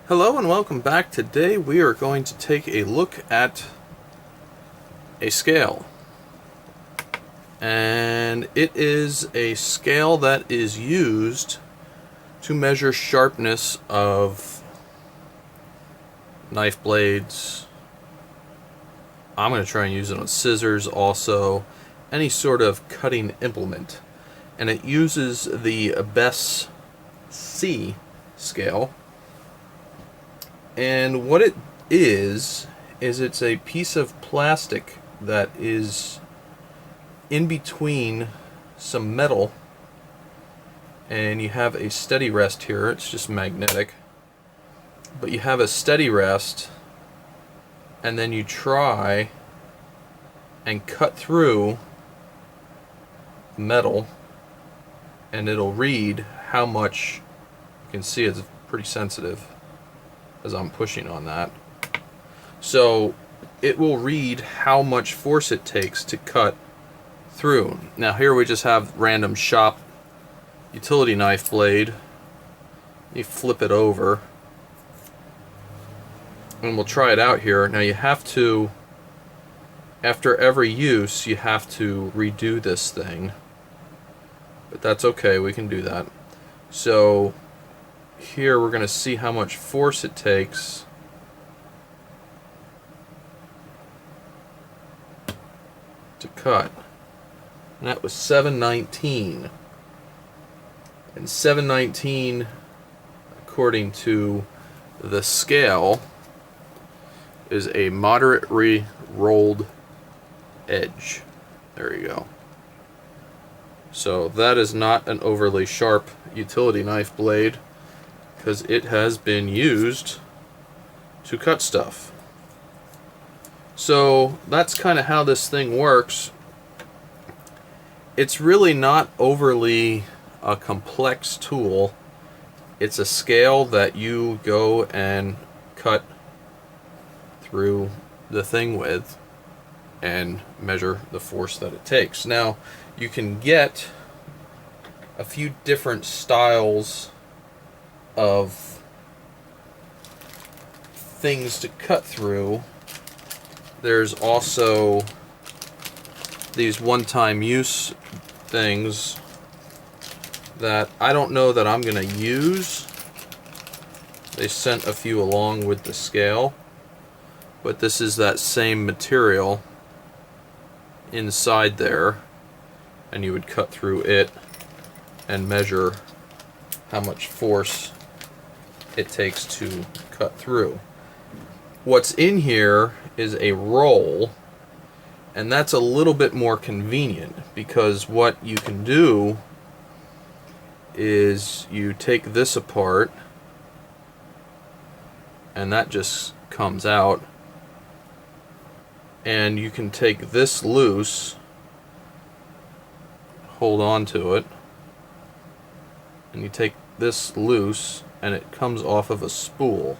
Hello and welcome back. Today we are going to take a look at a scale. And it is a scale that is used to measure sharpness of knife blades. I'm going to try and use it on scissors also, any sort of cutting implement. And it uses the Bess C scale. And what it is it's a piece of plastic that is in between some metal, and you have a steady rest here. It's just magnetic, but you have a steady rest, and then you try and cut through metal, and it'll read how much. You can see it's pretty sensitive as I'm pushing on that. So it will read how much force it takes to cut through. Now here we just have random shop utility knife blade. You flip it over and we'll try it out here. Now you have to, after every use, you have to redo this thing, but that's okay, we can do that. So here we're going to see how much force it takes to cut. And that was 719. And 719, according to the scale, is a moderately rolled edge. There you go. So that is not an overly sharp utility knife blade, because it has been used to cut stuff. So that's kind of how this thing works. It's really not overly a complex tool. It's a scale that you go and cut through the thing with and measure the force that it takes. Now you can get a few different styles of things to cut through. There's also these one-time use things that I don't know that I'm gonna use. They sent a few along with the scale, but this is that same material inside there, and you would cut through it and measure how much force it takes to cut through. What's in here is a roll, and that's a little bit more convenient, because what you can do is you take this apart and that just comes out, and you can take this loose, hold on to it, and you take this loose and it comes off of a spool,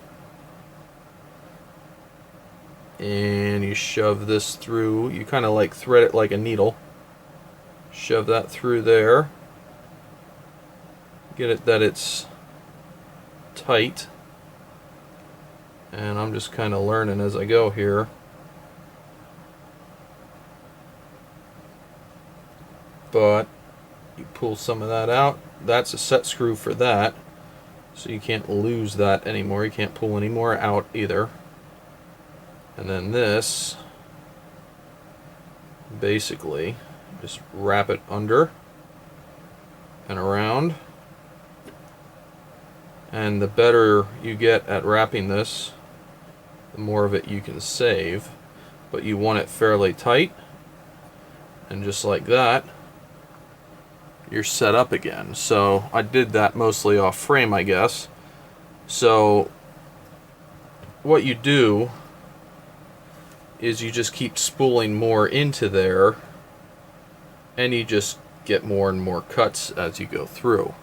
and you shove this through. You kind of like thread it like a needle, shove that through there, get it that it's tight, and I'm just kind of learning as I go here. But you pull some of that out. That's a set screw for that, so you can't lose that anymore. You can't pull any more out either. And then this, basically, just wrap it under and around. And the better you get at wrapping this, the more of it you can save. But you want it fairly tight, and just like that, you're set up again. So I did that mostly off frame, I guess. So what you do is you just keep spooling more into there, and you just get more and more cuts as you go through.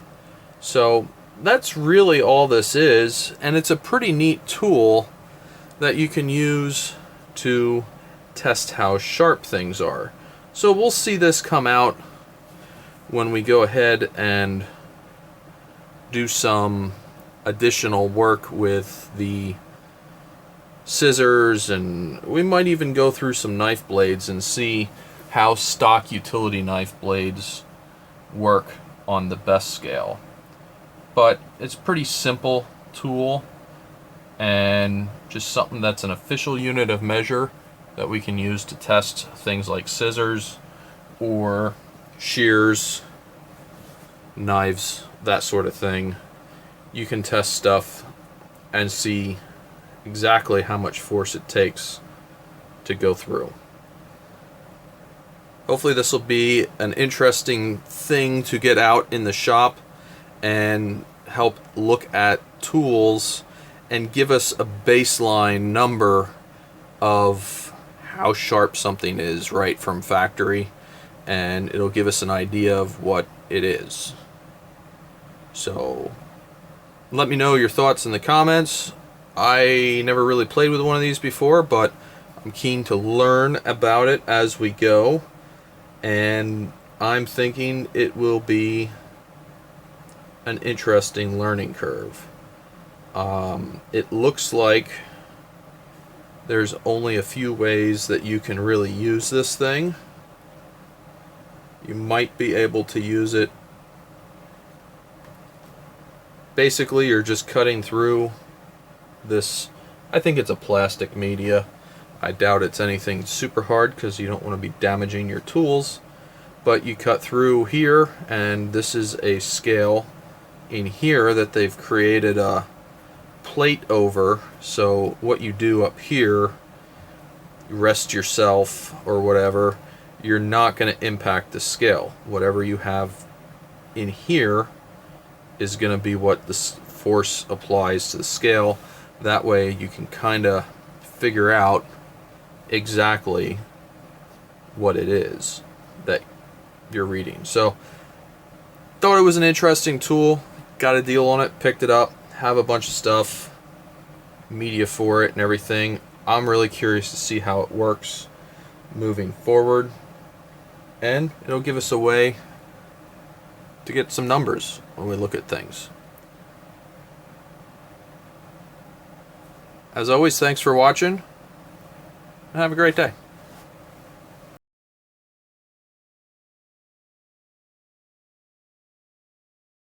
So that's really all this is, and it's a pretty neat tool that you can use to test how sharp things are. So we'll see this come out when we go ahead and do some additional work with the scissors, and we might even go through some knife blades and see how stock utility knife blades work on the Bess scale. But it's a pretty simple tool, and just something that's an official unit of measure that we can use to test things like scissors or shears, knives, that sort of thing. You can test stuff and see exactly how much force it takes to go through. Hopefully this will be an interesting thing to get out in the shop and help look at tools and give us a baseline number of how sharp something is right from factory, and it'll give us an idea of what it is. So let me know your thoughts in the comments. I never really played with one of these before, but I'm keen to learn about it as we go, and I'm thinking it will be an interesting learning curve. It looks like there's only a few ways that you can really use this thing. You might be able to use it, basically you're just cutting through this, I think it's a plastic media. I doubt it's anything super hard because you don't want to be damaging your tools, but you cut through here, and this is a scale in here that they've created a plate over. So what you do up here, you rest yourself or whatever, you're not going to impact the scale. Whatever you have in here is going to be what the force applies to the scale. That way you can kind of figure out exactly what it is that you're reading. So thought it was an interesting tool, got a deal on it, picked it up, have a bunch of stuff, media for it and everything. I'm really curious to see how it works moving forward, and it'll give us a way to get some numbers when we look at things. As always, thanks for watching, and have a great day.